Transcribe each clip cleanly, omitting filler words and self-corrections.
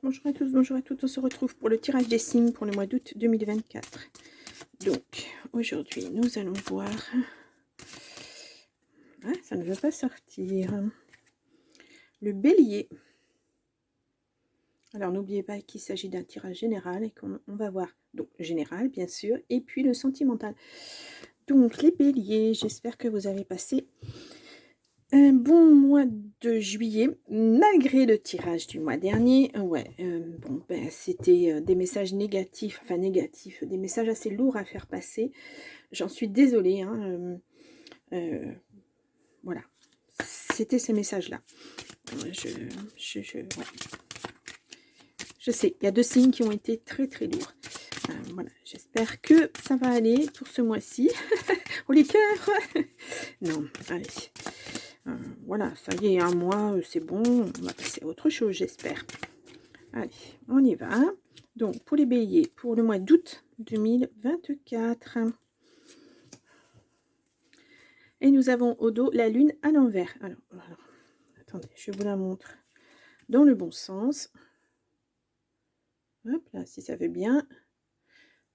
Bonjour à tous, bonjour à toutes. On se retrouve pour le tirage des signes pour le mois d'août 2024. Donc, aujourd'hui, nous allons voir... Ah, ça ne veut pas sortir. Le bélier. Alors, n'oubliez pas qu'il s'agit d'un tirage général et qu'on va voir, donc, général, bien sûr, et puis le sentimental. Donc, les béliers, j'espère que vous avez passé un bon mois de juillet, malgré le tirage du mois dernier. Ouais, bon, ben, c'était des messages négatifs, enfin négatifs, des messages assez lourds à faire passer. J'en suis désolée, hein, voilà. C'était ces messages-là. Ouais. Je sais, il y a 2 signes qui ont été très très lourds. Voilà, j'espère que ça va aller pour ce mois-ci. Oh les cœurs. Non, allez. Voilà, ça y est, un mois, c'est bon. On va passer à autre chose, j'espère. Allez, on y va. Donc, pour les béliers, pour le mois d'août 2024. Et nous avons au dos la lune à l'envers. Alors, attendez, je vous la montre dans le bon sens. Hop là, si ça veut bien.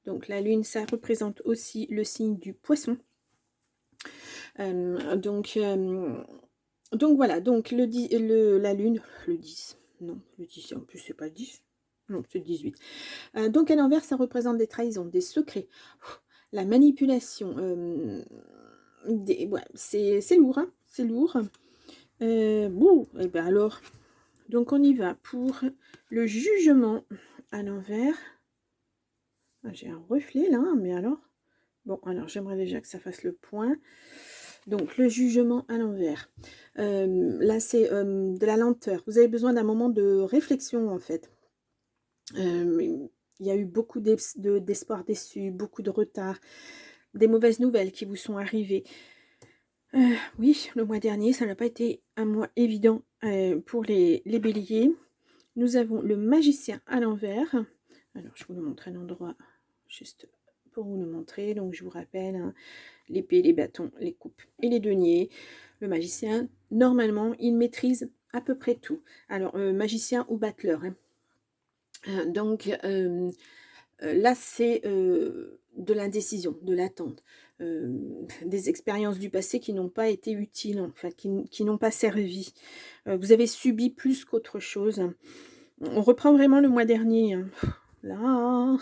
Donc, la lune, ça représente aussi le signe du poisson. Donc voilà, donc la lune, le 10, non, le 10, en plus c'est pas le 10, non, c'est le 18. Donc à l'envers, ça représente des trahisons, des secrets, la manipulation, ouais, c'est lourd, hein, c'est lourd. Bon, et bien alors, donc on y va pour le jugement à l'envers. Ah, j'ai un reflet là, mais alors, bon, alors j'aimerais déjà que ça fasse le point. Donc, le jugement à l'envers. Là, c'est de la lenteur. Vous avez besoin d'un moment de réflexion, en fait. Il y a eu beaucoup d'espoir déçu, beaucoup de retard, des mauvaises nouvelles qui vous sont arrivées. Oui, le mois dernier, ça n'a pas été un mois évident pour les béliers. Nous avons le magicien à l'envers. Alors, je vous le montre un endroit juste pour vous le montrer. Donc, je vous rappelle, hein, l'épée, les bâtons, les coupes et les deniers. Le magicien, normalement, il maîtrise à peu près tout. Alors, magicien ou battleur. Hein. Donc, là, c'est de l'indécision, de l'attente. Des expériences du passé qui n'ont pas été utiles, en fait, qui n'ont pas servi. Vous avez subi plus qu'autre chose. On reprend vraiment le mois dernier. Hein. Là,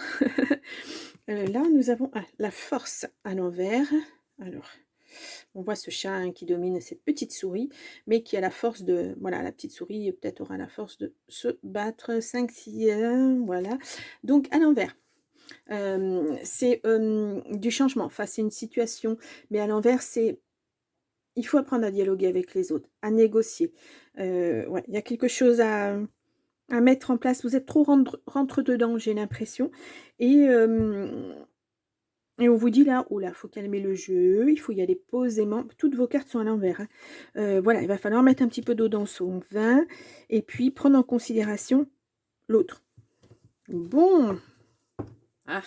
là, nous avons la force à l'envers. Alors, on voit ce chat, hein, qui domine cette petite souris, mais qui a la force de... Voilà, la petite souris peut-être aura la force de se battre. 5, 6, voilà. Donc, à l'envers. C'est du changement. Enfin, c'est une situation. Mais à l'envers, c'est... Il faut apprendre à dialoguer avec les autres, à négocier. Ouais, il y a quelque chose à mettre en place. Vous êtes trop rentre-dedans, j'ai l'impression. Et on vous dit là, oh là, faut calmer le jeu, il faut y aller posément. Toutes vos cartes sont à l'envers. Hein. Voilà, il va falloir mettre un petit peu d'eau dans son vin et puis prendre en considération l'autre. Bon. Ah.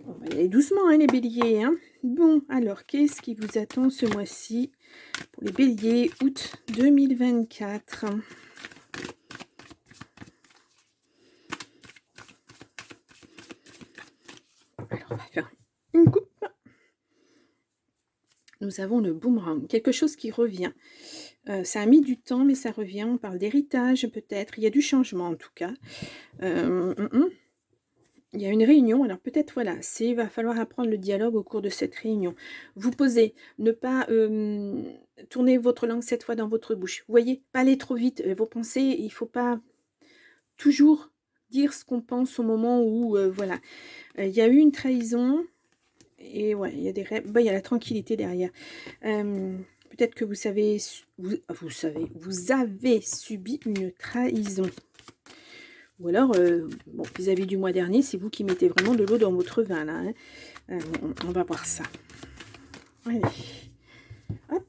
On va y aller doucement, hein, les béliers. Hein. Bon, alors, qu'est-ce qui vous attend ce mois-ci pour les béliers, août 2024 ? Alors, on va faire une coupe. Nous avons le boomerang, quelque chose qui revient. Ça a mis du temps, mais ça revient. On parle d'héritage, peut-être. Il y a du changement, en tout cas. Il y a une réunion. Alors, peut-être, voilà, il va falloir apprendre le dialogue au cours de cette réunion. Vous posez, ne pas tourner votre langue 7 fois dans votre bouche. Vous voyez, pas aller trop vite. Vos pensées, il ne faut pas toujours dire ce qu'on pense au moment où, voilà. Il y a eu une trahison. Et ouais, il y a des rêves. Il y a la tranquillité derrière. Peut-être que vous avez subi une trahison. Ou alors, bon, vis-à-vis du mois dernier, c'est vous qui mettez vraiment de l'eau dans votre vin, là. Hein. On va voir ça. Allez. Hop.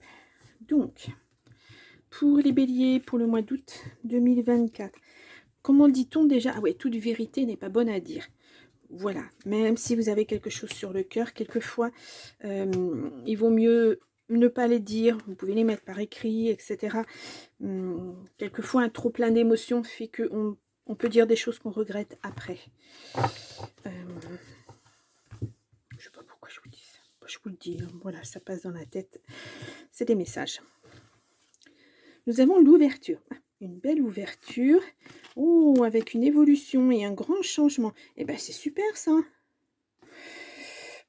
Donc, pour les béliers, pour le mois d'août 2024, comment dit-on déjà? Ah ouais, toute vérité n'est pas bonne à dire. Voilà, même si vous avez quelque chose sur le cœur, quelquefois, il vaut mieux ne pas les dire, vous pouvez les mettre par écrit, etc. Quelquefois, un trop plein d'émotions fait qu'on On peut dire des choses qu'on regrette après. Je sais pas pourquoi je vous dis ça. Je vous le dis, hein, voilà, ça passe dans la tête. C'est des messages. Nous avons l'ouverture. Une belle ouverture. Oh, avec une évolution et un grand changement. Eh ben, c'est super, ça.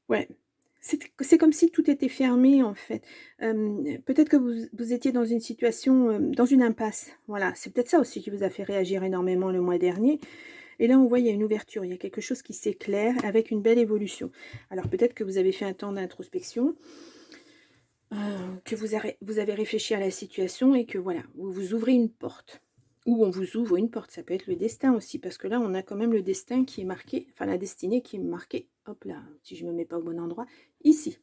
Ouais. C'est comme si tout était fermé, en fait. Peut-être que vous étiez dans une situation, dans une impasse. Voilà, c'est peut-être ça aussi qui vous a fait réagir énormément le mois dernier. Et là, on voit, il y a une ouverture, il y a quelque chose qui s'éclaire avec une belle évolution. Alors, peut-être que vous avez fait un temps d'introspection, que vous avez réfléchi à la situation et que, voilà, vous ouvrez une porte. Ou on vous ouvre une porte, ça peut être le destin aussi, parce que là, on a quand même le destin qui est marqué, enfin, la destinée qui est marquée, hop là, si je ne me mets pas au bon endroit, ici.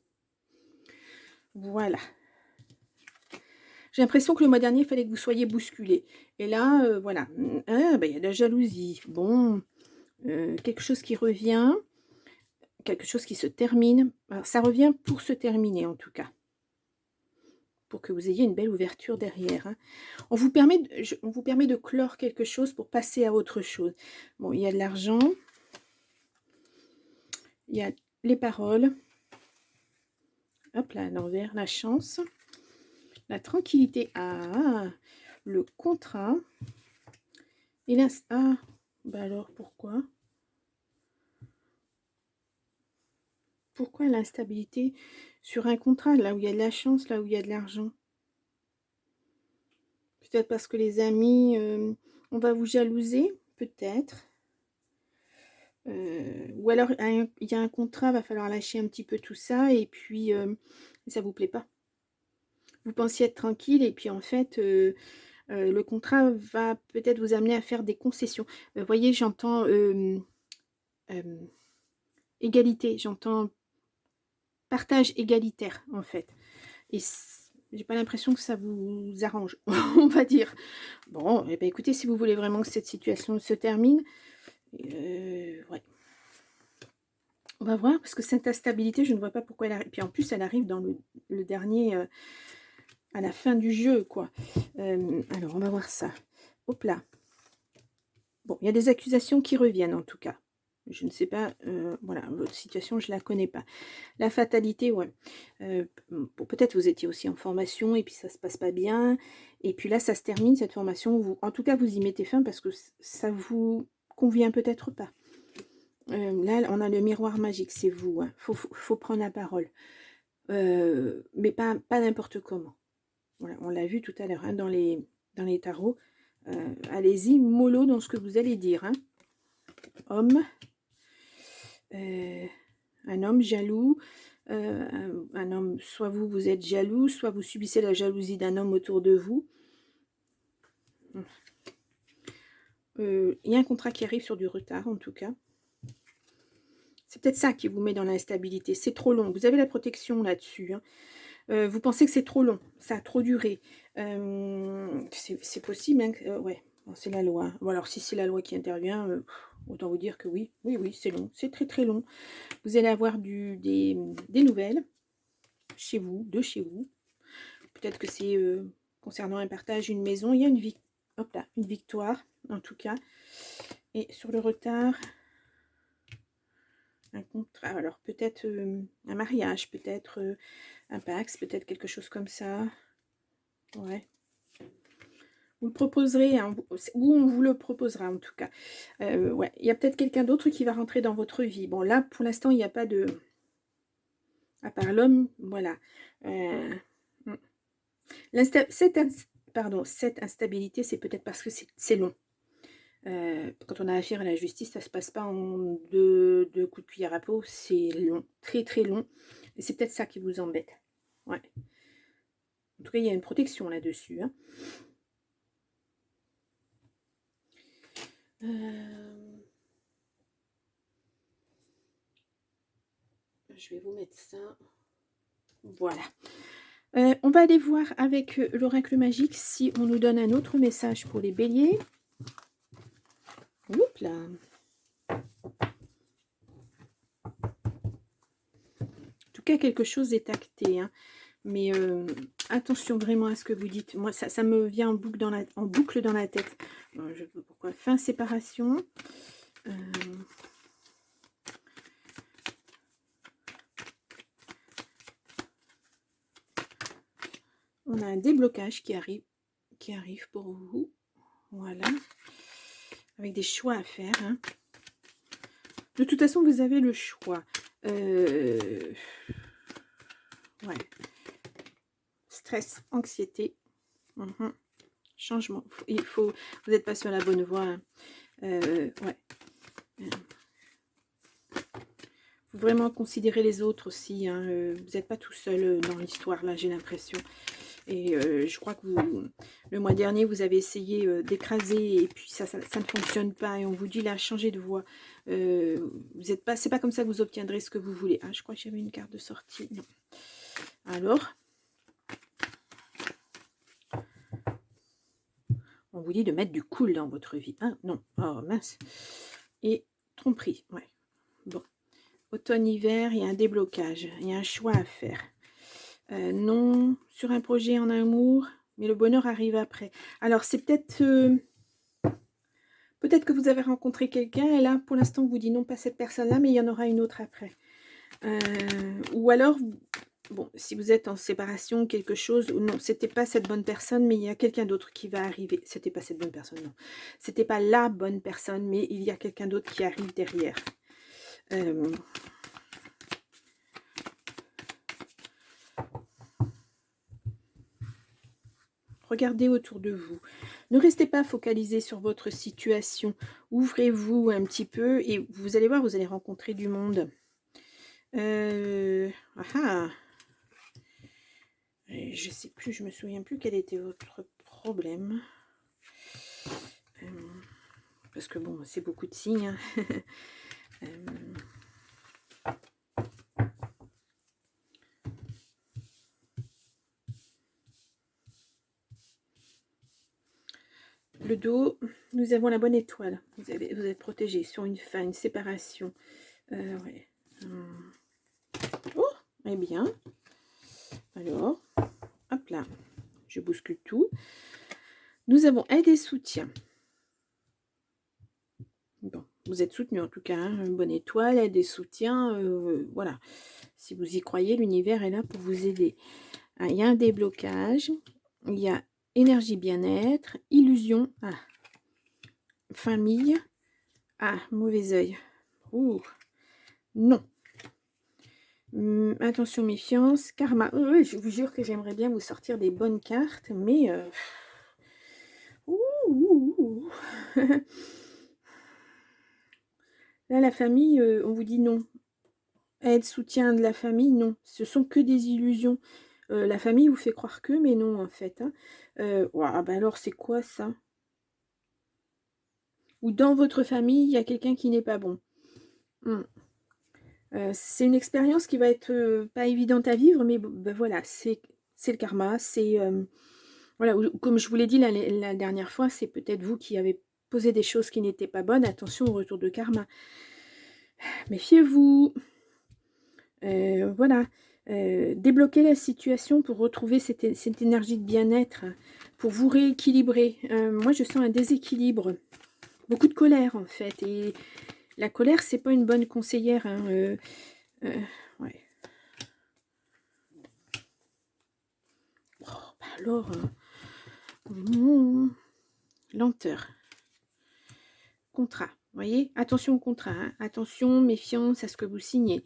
Voilà. J'ai l'impression que le mois dernier, il fallait que vous soyez bousculé. Et là, voilà, ah, ben, il y a de la jalousie. Bon, quelque chose qui revient, quelque chose qui se termine. Alors, ça revient pour se terminer, en tout cas. Pour que vous ayez une belle ouverture derrière. Hein. On vous permet de clore quelque chose pour passer à autre chose. Bon, il y a de l'argent. Il y a les paroles. Hop là, à l'envers, la chance. La tranquillité. Ah, le contrat. Et là, ah, bah alors, pourquoi? Pourquoi l'instabilité sur un contrat, là où il y a de la chance, là où il y a de l'argent? Peut-être parce que les amis, on va vous jalouser, peut-être. Ou alors, il y a un contrat, va falloir lâcher un petit peu tout ça, et puis, ça vous plaît pas. Vous pensiez être tranquille, et puis en fait, le contrat va peut-être vous amener à faire des concessions. Vous voyez, j'entends égalité, j'entends partage égalitaire, en fait. Et j'ai pas l'impression que ça vous arrange, on va dire. Bon, eh ben écoutez, si vous voulez vraiment que cette situation se termine, ouais. On va voir, parce que cette instabilité, je ne vois pas pourquoi elle arrive. Puis en plus, elle arrive dans le dernier, à la fin du jeu, quoi. Alors, on va voir ça. Hop là. Bon, il y a des accusations qui reviennent, en tout cas. Je ne sais pas, voilà, votre situation, je ne la connais pas. La fatalité, ouais. Bon, peut-être vous étiez aussi en formation, et puis ça ne se passe pas bien. Et puis là, ça se termine, cette formation. En tout cas, vous y mettez fin, parce que ça vous convient peut-être pas. Là, on a le miroir magique, c'est vous. Hein. Faut prendre la parole. Mais pas n'importe comment. Voilà, on l'a vu tout à l'heure hein, dans les tarots. Allez-y, mollo dans ce que vous allez dire. Hein. Homme. Un homme jaloux. Un homme, soit vous êtes jaloux, soit vous subissez la jalousie d'un homme autour de vous. Il y a un contrat qui arrive sur du retard, en tout cas. C'est peut-être ça qui vous met dans l'instabilité. C'est trop long. Vous avez la protection là-dessus. Hein. Vous pensez que c'est trop long. Ça a trop duré. C'est possible. Hein, ouais, bon, c'est la loi. Bon, alors, si c'est la loi qui intervient, autant vous dire que oui. Oui, c'est long. C'est très, très long. Vous allez avoir des nouvelles chez vous, de chez vous. Peut-être que c'est concernant un partage, une maison. Il y a une victoire, en tout cas. Et sur le retard... un contrat, alors peut-être un mariage, peut-être un Pax, peut-être quelque chose comme ça. Ouais. Vous le proposerez, hein, ou on vous le proposera en tout cas. Ouais, il y a peut-être quelqu'un d'autre qui va rentrer dans votre vie. Bon, là, pour l'instant, il n'y a pas de... À part l'homme, voilà. Cette instabilité, c'est peut-être parce que c'est long. Quand on a affaire à la justice, ça ne se passe pas en deux coups de cuillère à peau, c'est long, très très long. Et c'est peut-être ça qui vous embête. Ouais. En tout cas, il y a une protection là-dessus. Hein. Je vais vous mettre ça. Voilà. On va aller voir avec l'oracle magique si on nous donne un autre message pour les béliers. Oups là. En tout cas, quelque chose est acté. Hein. Mais attention vraiment à ce que vous dites. Moi, ça me vient en boucle dans la tête. Je ne sais pas quoi? Fin séparation. On a un déblocage qui arrive pour vous. Voilà. Avec des choix à faire. Hein. De toute façon, vous avez le choix. Ouais. Stress, anxiété. Changement. Vous n'êtes pas sur la bonne voie. Hein. Ouais. Faut vraiment considérer les autres aussi. Hein. Vous n'êtes pas tout seul dans l'histoire, là, j'ai l'impression. Et je crois que le mois dernier, vous avez essayé d'écraser et puis ça ne fonctionne pas. Et on vous dit là, changez de voie. C'est pas comme ça que vous obtiendrez ce que vous voulez. Ah, je crois que j'avais une carte de sortie. Non. Alors, on vous dit de mettre du cool dans votre vie. Ah, non. Oh, mince. Et tromperie. Ouais. Bon. Automne-hiver, il y a un déblocage. Il y a un choix à faire. Non, sur un projet en amour, mais le bonheur arrive après. Alors, c'est peut-être que vous avez rencontré quelqu'un et là, pour l'instant, vous dit non, pas cette personne-là, mais il y en aura une autre après. Ou alors, bon, si vous êtes en séparation, quelque chose, ou non, c'était pas cette bonne personne, mais il y a quelqu'un d'autre qui va arriver. C'était pas cette bonne personne, non. C'était pas la bonne personne, mais il y a quelqu'un d'autre qui arrive derrière. Regardez autour de vous. Ne restez pas focalisé sur votre situation. Ouvrez-vous un petit peu et vous allez voir, vous allez rencontrer du monde. Je sais plus, je me souviens plus quel était votre problème. Parce que bon, c'est beaucoup de signes. Hein. Le dos, nous avons la bonne étoile. Vous êtes protégé sur une fin, une séparation. Ouais. Oh, eh bien. Alors, hop là. Je bouscule tout. Nous avons aide et soutien. Bon, vous êtes soutenu en tout cas. Hein, une bonne étoile, aide et soutien. Voilà. Si vous y croyez, l'univers est là pour vous aider. Ah, il y a un déblocage. Il y a énergie bien-être, illusion. Ah. Famille. Ah, mauvais œil. Ouh. Non. Attention, méfiance. Karma. Je vous jure que j'aimerais bien vous sortir des bonnes cartes, mais... Là, la famille, on vous dit non. Aide, soutien de la famille, non. Ce sont que des illusions. La famille vous fait croire que, mais non, en fait. Hein. Ben alors, c'est quoi ça? Ou dans votre famille, il y a quelqu'un qui n'est pas bon. C'est une expérience qui va être pas évidente à vivre, mais ben voilà, c'est le karma. C'est voilà, comme je vous l'ai dit la dernière fois, c'est peut-être vous qui avez posé des choses qui n'étaient pas bonnes. Attention au retour de karma. Méfiez-vous. Voilà. Débloquer la situation pour retrouver cette énergie de bien-être, pour vous rééquilibrer. Moi, je sens un déséquilibre. Beaucoup de colère, en fait. Et la colère, c'est pas une bonne conseillère. Hein. Ouais. Oh, bah alors... lenteur. Contrat. Vous voyez, attention au contrat. Hein. Attention, méfiance à ce que vous signez.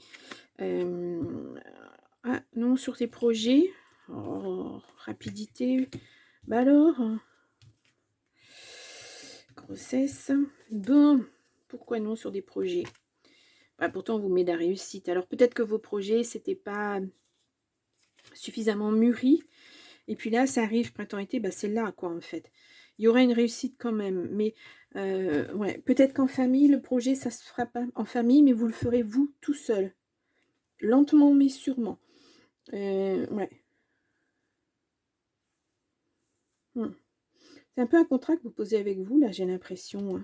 Ah non, sur tes projets. Oh, rapidité. Bah alors. Grossesse. Bon. Pourquoi non sur des projets? Bah, pourtant, on vous met de la réussite. Alors peut-être que vos projets, c'était pas suffisamment mûri. Et puis là, ça arrive, printemps-été, bah, c'est là, quoi, en fait. Il y aura une réussite quand même. Mais ouais, peut-être qu'en famille, le projet, ça se fera pas en famille, mais vous le ferez vous, tout seul. Lentement, mais sûrement. Ouais. C'est un peu un contrat que vous posez avec vous, là, j'ai l'impression. Hein.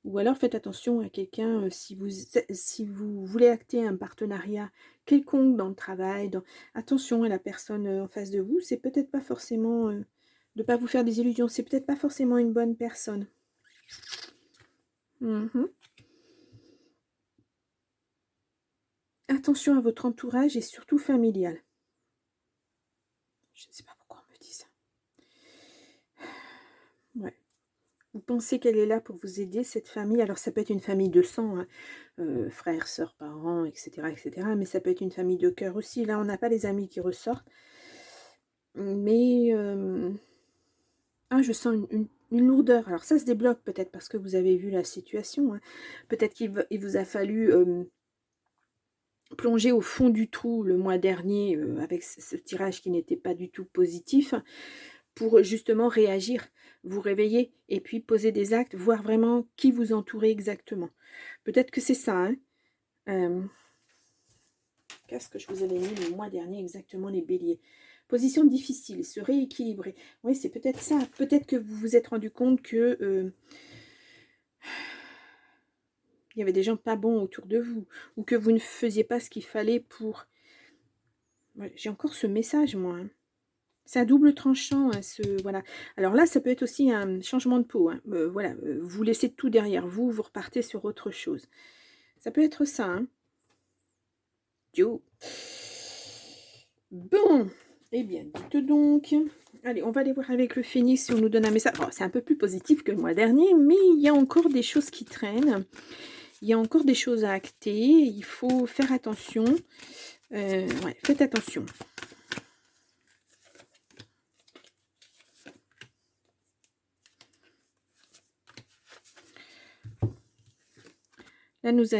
Ou alors, faites attention à quelqu'un, si vous voulez acter un partenariat quelconque dans le travail, attention à la personne en face de vous. C'est peut-être pas forcément... de ne pas vous faire des illusions. C'est peut-être pas forcément une bonne personne. Mhm. Attention à votre entourage et surtout familial. Je ne sais pas pourquoi on me dit ça. Ouais. Vous pensez qu'elle est là pour vous aider, cette famille. Alors, ça peut être une famille de sang, hein, frères, sœurs, parents, etc., etc. Mais ça peut être une famille de cœur aussi. Là, on n'a pas les amis qui ressortent. Mais, ah, je sens une lourdeur. Alors, ça se débloque peut-être parce que vous avez vu la situation. Hein. Peut-être qu'il vous a fallu plonger au fond du trou le mois dernier avec ce tirage qui n'était pas du tout positif pour justement réagir, vous réveiller et puis poser des actes, voir vraiment qui vous entourez exactement. Peut-être que c'est ça. Hein. Qu'est-ce que je vous avais mis le mois dernier exactement, les béliers? Position difficile, se rééquilibrer. Oui, c'est peut-être ça. Peut-être que vous vous êtes rendu compte que il y avait des gens pas bons autour de vous ou que vous ne faisiez pas ce qu'il fallait pour... Ouais, j'ai encore ce message, moi. Hein. C'est à double tranchant, hein, voilà. Alors là, ça peut être aussi un changement de peau. Hein. Voilà, vous laissez tout derrière vous, vous repartez sur autre chose. Ça peut être ça. Hein. Yo. Bon, eh bien, dites donc. Allez, on va aller voir avec le phénix si on nous donne un message. Bon, c'est un peu plus positif que le mois dernier, mais il y a encore des choses qui traînent. Il y a encore des choses à acter. Il faut faire attention. Ouais, faites attention. Là, vous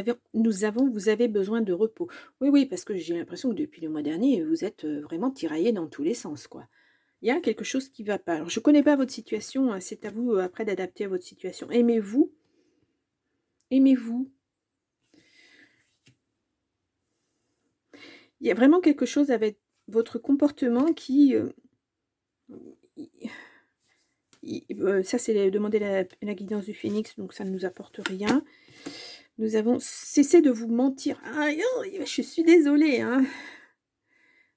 avez besoin de repos. Oui, oui, parce que j'ai l'impression que depuis le mois dernier, vous êtes vraiment tiraillé dans tous les sens, quoi. Il y a quelque chose qui ne va pas. Alors, je ne connais pas votre situation, hein, c'est à vous après d'adapter à votre situation. Aimez-vous. Aimez-vous. Il y a vraiment quelque chose avec votre comportement qui... ça, c'est demander la guidance du phénix, donc ça ne nous apporte rien. Nous avons cessé de vous mentir. Ah, je suis désolée. Hein.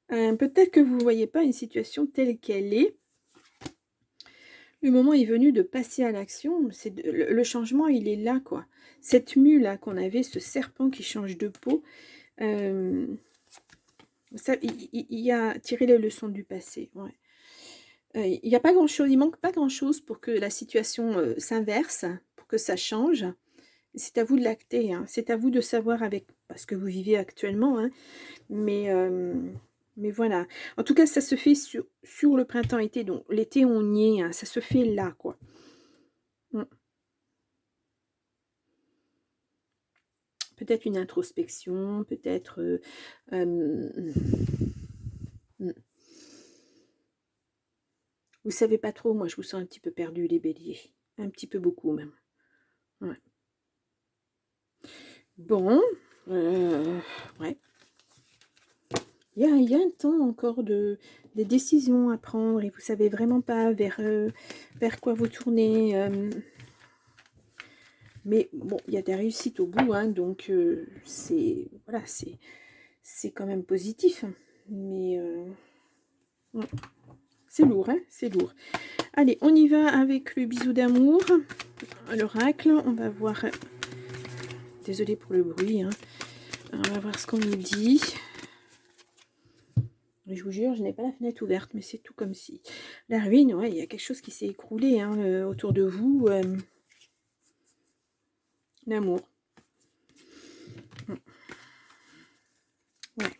Peut-être que vous ne voyez pas une situation telle qu'elle est. Le moment est venu de passer à l'action. Le changement, il est là, quoi. Cette mue là qu'on avait, ce serpent qui change de peau, ça, il y a tiré les leçons du passé. Ouais. Il n'y a pas grand-chose, il manque pas grand-chose pour que la situation s'inverse, pour que ça change. C'est à vous de l'acter, hein. C'est à vous de savoir avec ce que vous vivez actuellement, hein. Mais voilà. En tout cas, ça se fait sur le printemps-été. Donc l'été, on y est, hein. Ça se fait là, quoi. Mm. Peut-être une introspection, peut-être... Vous savez pas trop, moi je vous sens un petit peu perdu, les béliers. Un petit peu beaucoup même. Ouais. Bon, ouais. Il y a un temps encore des décisions à prendre et vous savez vraiment pas vers quoi vous tournez. Mais bon, il y a des réussites au bout, hein, donc c'est voilà, c'est quand même positif. Hein. Mais ouais. C'est lourd, hein, c'est lourd. Allez, on y va avec le bisou d'amour. L'oracle, on va voir... Désolée pour le bruit. Hein. On va voir ce qu'on nous dit. Je vous jure, je n'ai pas la fenêtre ouverte, mais c'est tout comme si. La ruine, ouais, il y a quelque chose qui s'est écroulé hein, autour de vous. L'amour. Ouais.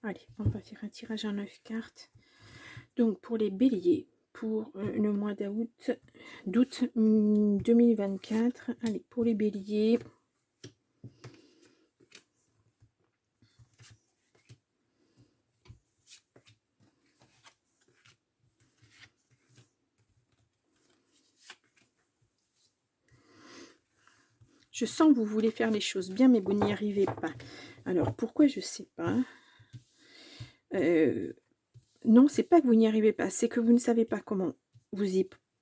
Allez, on va faire un tirage en 9 cartes. Donc, pour les béliers, pour le mois d'août 2024. Allez, pour les béliers... Je sens que vous voulez faire les choses bien, mais vous n'y arrivez pas. Alors, pourquoi je ne sais pas. Non, c'est pas que vous n'y arrivez pas, c'est que vous ne savez pas comment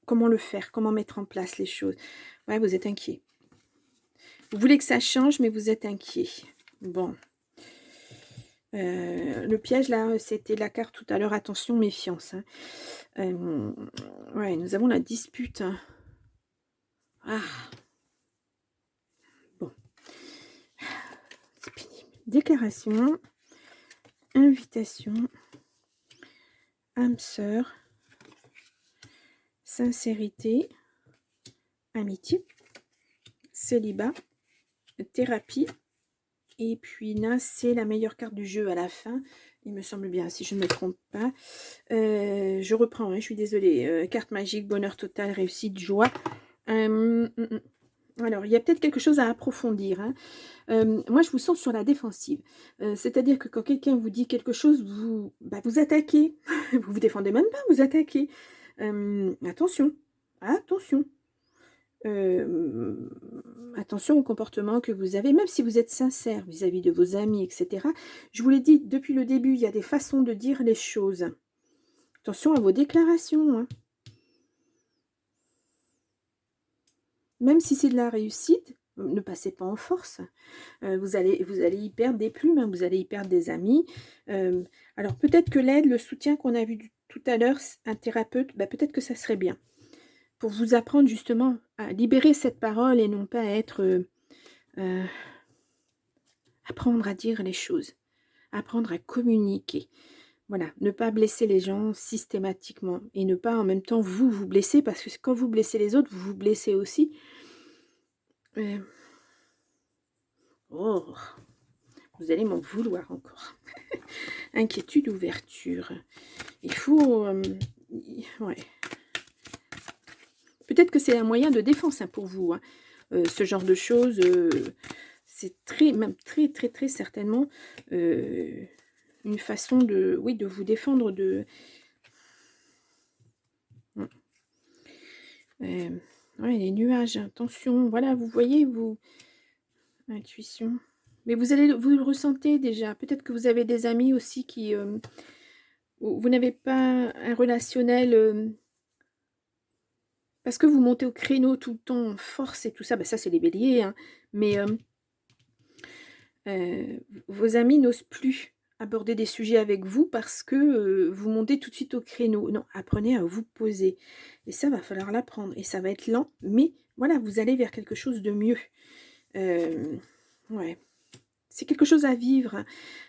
comment le faire, comment mettre en place les choses. Ouais, vous êtes inquiet. Vous voulez que ça change, mais vous êtes inquiet. Bon. Le piège là, c'était la carte tout à l'heure, attention, méfiance, hein. Ouais, nous avons la dispute, hein. Ah, bon, c'est pénible. Déclaration, invitation, âme sœur, sincérité, amitié, célibat, thérapie. Et puis là, c'est la meilleure carte du jeu à la fin. Il me semble bien, si je ne me trompe pas. Je reprends, hein, je suis désolée. Carte magique, bonheur total, réussite, joie. Alors, il y a peut-être quelque chose à approfondir, hein. Moi, je vous sens sur la défensive. C'est-à-dire que quand quelqu'un vous dit quelque chose, vous attaquez. Vous vous défendez même pas, vous attaquez. Attention, attention. Attention au comportement que vous avez, même si vous êtes sincère vis-à-vis de vos amis, etc. Je vous l'ai dit depuis le début, il y a des façons de dire les choses. Attention à vos déclarations, hein. Même si c'est de la réussite, ne passez pas en force. Vous allez y perdre des plumes, hein, vous allez y perdre des amis. Alors peut-être que l'aide, le soutien qu'on a vu tout à l'heure, un thérapeute, peut-être que ça serait bien. Pour vous apprendre justement à libérer cette parole et non pas être... apprendre à dire les choses, apprendre à communiquer. Voilà, ne pas blesser les gens systématiquement et ne pas en même temps vous blesser, parce que quand vous blessez les autres, vous vous blessez aussi. Oh, vous allez m'en vouloir encore. Inquiétude, ouverture. Il faut... ouais. Peut-être que c'est un moyen de défense, hein, pour vous, hein. Ce genre de choses, c'est même très certainement une façon de, oui, de vous défendre de... Ouais, les nuages, attention, voilà, vous voyez, vous... Intuition. Mais vous le ressentez déjà. Peut-être que vous avez des amis aussi qui... vous n'avez pas un relationnel... parce que vous montez au créneau tout le temps en force et tout ça. Ça, c'est les béliers, hein. Mais vos amis n'osent plus aborder des sujets avec vous parce que vous montez tout de suite au créneau. Non, apprenez à vous poser. Et ça, va falloir l'apprendre. Et ça va être lent. Mais voilà, vous allez vers quelque chose de mieux. Ouais. C'est quelque chose à vivre.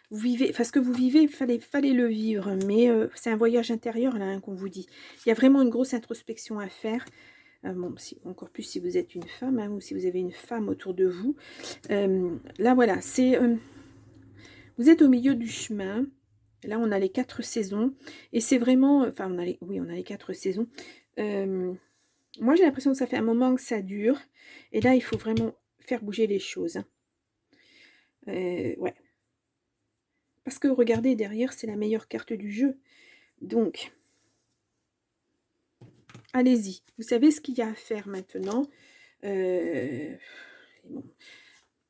Vous vivez, enfin, ce que vous vivez, fallait le vivre. Mais c'est un voyage intérieur, là, hein, qu'on vous dit. Il y a vraiment une grosse introspection à faire. Bon, encore plus si vous êtes une femme, hein, ou si vous avez une femme autour de vous. Là, voilà, c'est... vous êtes au milieu du chemin. Là, on a les 4 saisons. Et c'est vraiment... Enfin, on a les 4 saisons. Moi, j'ai l'impression que ça fait un moment que ça dure. Et là, il faut vraiment faire bouger les choses. Ouais. Parce que, regardez, derrière, c'est la meilleure carte du jeu. Donc, allez-y. Vous savez ce qu'il y a à faire maintenant. Bon.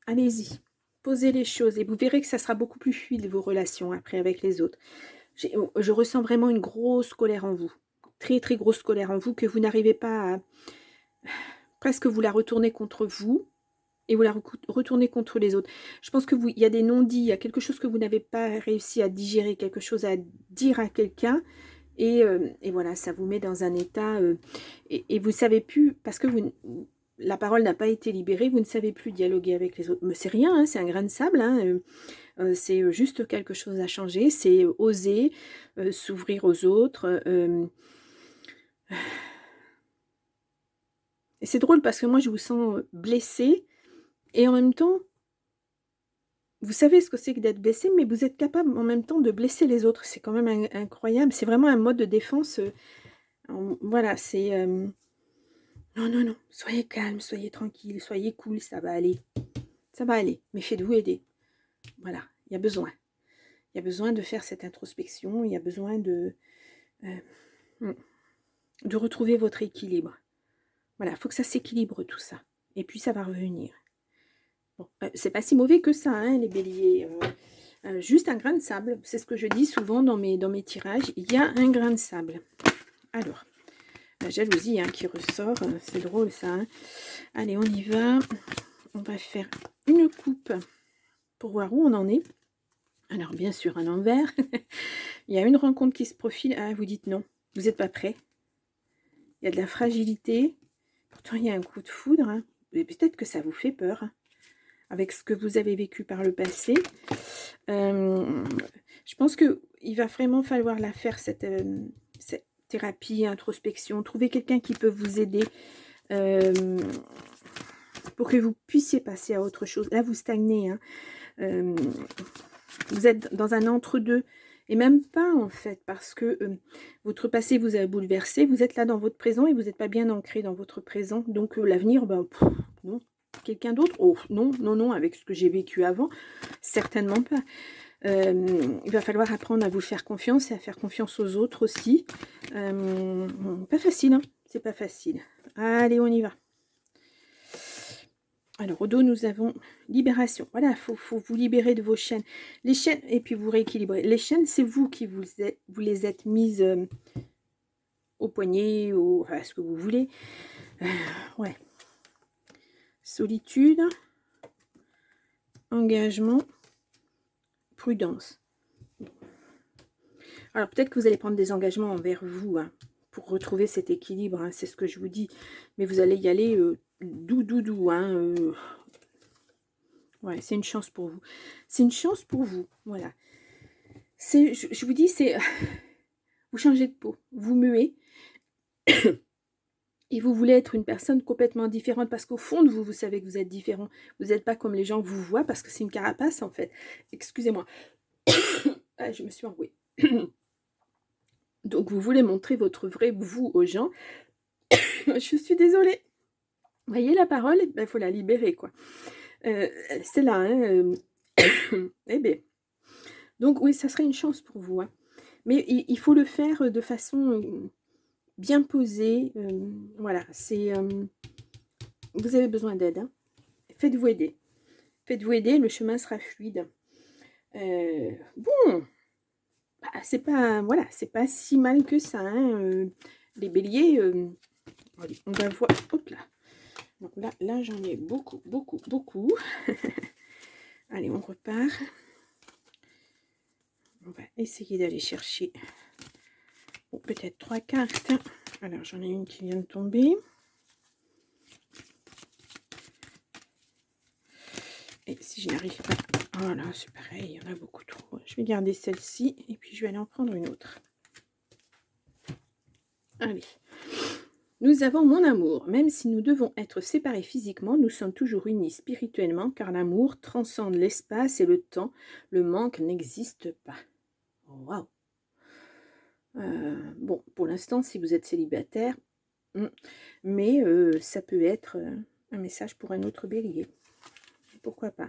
Allez-y. Posez les choses. Et vous verrez que ça sera beaucoup plus fluide, vos relations, après, avec les autres. Je ressens vraiment une grosse colère en vous. Très, très grosse colère en vous, que vous n'arrivez pas à... Presque vous la retournez contre vous. Et vous la retournez contre les autres. Je pense que il y a des non-dits, il y a quelque chose que vous n'avez pas réussi à digérer, quelque chose à dire à quelqu'un. Et voilà, ça vous met dans un état... et vous ne savez plus, parce que la parole n'a pas été libérée, vous ne savez plus dialoguer avec les autres. Mais c'est rien, hein, c'est un grain de sable. Hein, c'est juste quelque chose à changer. C'est oser s'ouvrir aux autres. Et c'est drôle parce que moi, je vous sens blessée. Et en même temps, vous savez ce que c'est que d'être blessé, mais vous êtes capable en même temps de blesser les autres. C'est quand même incroyable. C'est vraiment un mode de défense. Voilà, c'est... non, non, non. Soyez calme, soyez tranquille, soyez cool, ça va aller. Ça va aller. Mais faites-vous aider. Voilà, il y a besoin. Il y a besoin de faire cette introspection. Il y a besoin de retrouver votre équilibre. Voilà, il faut que ça s'équilibre tout ça. Et puis ça va revenir. Bon, c'est pas si mauvais que ça, hein, les béliers. Juste un grain de sable. C'est ce que je dis souvent dans mes tirages. Il y a un grain de sable. Alors, la jalousie, hein, qui ressort. C'est drôle ça. Hein. Allez, on y va. On va faire une coupe pour voir où on en est. Alors, bien sûr, à l'envers, il y a une rencontre qui se profile. Ah, vous dites non, vous n'êtes pas prêt. Il y a de la fragilité. Pourtant, il y a un coup de foudre. Hein. Et peut-être que ça vous fait peur. Hein, avec ce que vous avez vécu par le passé. Je pense qu'il va vraiment falloir la faire, cette thérapie, introspection. Trouver quelqu'un qui peut vous aider pour que vous puissiez passer à autre chose. Là, vous stagnez. Hein. Vous êtes dans un entre-deux. Et même pas, en fait, parce que votre passé vous a bouleversé. Vous êtes là dans votre présent et vous n'êtes pas bien ancré dans votre présent. Donc, l'avenir, ben, non. Quelqu'un d'autre? Oh, non, non, non, avec ce que j'ai vécu avant, certainement pas. Il va falloir apprendre à vous faire confiance et à faire confiance aux autres aussi. Pas facile, hein, c'est pas facile. Allez, on y va. Alors, au dos, nous avons libération. Voilà, il faut vous libérer de vos chaînes. Les chaînes, et puis vous rééquilibrer. Les chaînes, c'est vous qui vous les êtes mises au poignet, à ce que vous voulez. Ouais. Solitude, engagement, prudence. Alors, peut-être que vous allez prendre des engagements envers vous, hein, pour retrouver cet équilibre, hein, c'est ce que je vous dis. Mais vous allez y aller doux, hein, ouais, c'est une chance pour vous. C'est une chance pour vous, voilà. Je vous dis, c'est... vous changez de peau, vous muez. Et vous voulez être une personne complètement différente parce qu'au fond de vous, vous savez que vous êtes différent. Vous n'êtes pas comme les gens vous voient parce que c'est une carapace, en fait. Excusez-moi. Ah, je me suis enrouée. Donc, vous voulez montrer votre vrai vous aux gens. Je suis désolée. Vous voyez la parole? Il faut la libérer, quoi. C'est là, hein. Eh bien. Donc, oui, ça serait une chance pour vous. Hein. Mais il faut le faire de façon bien posée. Voilà, c'est... vous avez besoin d'aide. Hein. Faites-vous aider. Faites-vous aider, le chemin sera fluide. Bon, bah, c'est pas... Voilà, c'est pas si mal que ça. Hein. Les béliers... allez, on va voir... Hop là. Donc là j'en ai beaucoup. Allez, on repart. On va essayer d'aller chercher peut-être 3 cartes. Alors, j'en ai une qui vient de tomber. Et si je n'arrive pas... Voilà, c'est pareil, il y en a beaucoup trop. Je vais garder celle-ci et puis je vais aller en prendre une autre. Allez. Nous avons mon amour. Même si nous devons être séparés physiquement, nous sommes toujours unis spirituellement, car l'amour transcende l'espace et le temps. Le manque n'existe pas. Waouh! Bon, pour l'instant, si vous êtes célibataire, mais ça peut être un message pour un autre bélier. Pourquoi pas?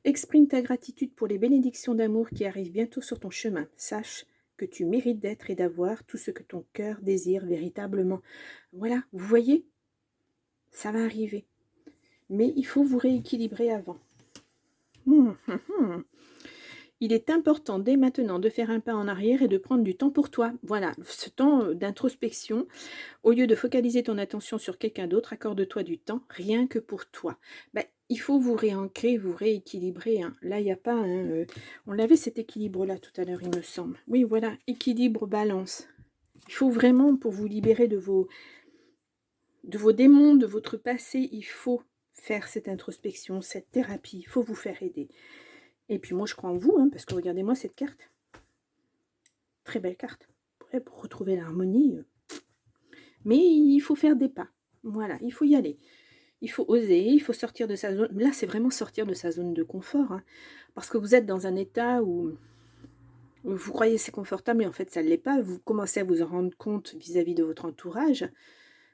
Exprime ta gratitude pour les bénédictions d'amour qui arrivent bientôt sur ton chemin. Sache que tu mérites d'être et d'avoir tout ce que ton cœur désire véritablement. Voilà, vous voyez? Ça va arriver. Mais il faut vous rééquilibrer avant. Il est important dès maintenant de faire un pas en arrière et de prendre du temps pour toi. Voilà, ce temps d'introspection. Au lieu de focaliser ton attention sur quelqu'un d'autre, accorde-toi du temps rien que pour toi. Ben, il faut vous réancrer, vous rééquilibrer. Hein. Là, il n'y a pas... Hein, on avait cet équilibre-là tout à l'heure, il me semble. Oui, voilà, équilibre, balance. Il faut vraiment, pour vous libérer de vos démons, de votre passé, il faut faire cette introspection, cette thérapie. Il faut vous faire aider. Et puis moi, je crois en vous, hein, parce que regardez-moi cette carte. Très belle carte. Pour retrouver l'harmonie. Mais il faut faire des pas. Voilà, il faut y aller. Il faut oser, il faut sortir de sa zone. Là, c'est vraiment sortir de sa zone de confort. Hein, parce que vous êtes dans un état où vous croyez c'est confortable, mais en fait, ça ne l'est pas. Vous commencez à vous en rendre compte vis-à-vis de votre entourage.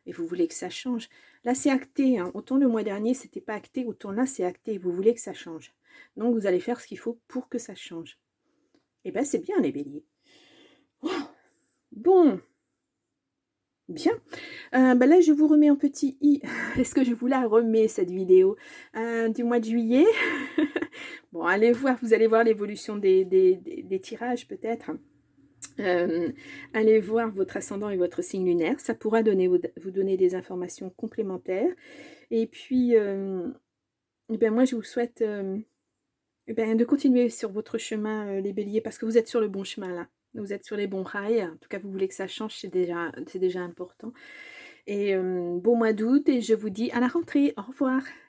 Et vous voulez que ça change. Là, c'est acté. Hein. Autant le mois dernier, c'était pas acté. Autant là, c'est acté. Vous voulez que ça change. Donc, vous allez faire ce qu'il faut pour que ça change. Et bien, c'est bien, les béliers. Wow. Bon. Bien. Là, je vous remets un petit i. Est-ce que je vous la remets, cette vidéo du mois de juillet? Bon, allez voir. Vous allez voir l'évolution des tirages, peut-être. Allez voir votre ascendant et votre signe lunaire. Ça pourra vous donner des informations complémentaires. Et puis, moi, je vous souhaite Eh ben, de continuer sur votre chemin, les béliers, parce que vous êtes sur le bon chemin là. Vous êtes sur les bons rails. En tout cas, vous voulez que ça change, c'est déjà important. Et bon mois d'août et je vous dis à la rentrée. Au revoir.